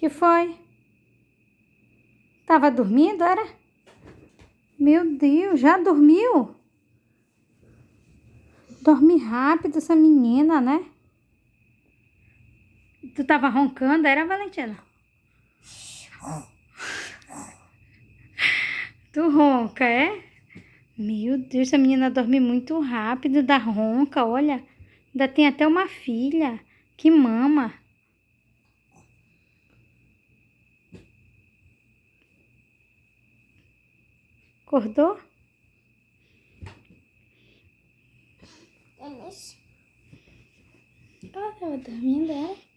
Que foi? Tava dormindo, era? Meu Deus, já dormiu? Dorme rápido essa menina, né? Tu tava roncando, era, Valentina? Tu ronca, é? Meu Deus, essa menina dorme muito rápido, dá ronca, olha. Ainda tem até uma filha que mama. Acordou? Ela tava dormindo, é?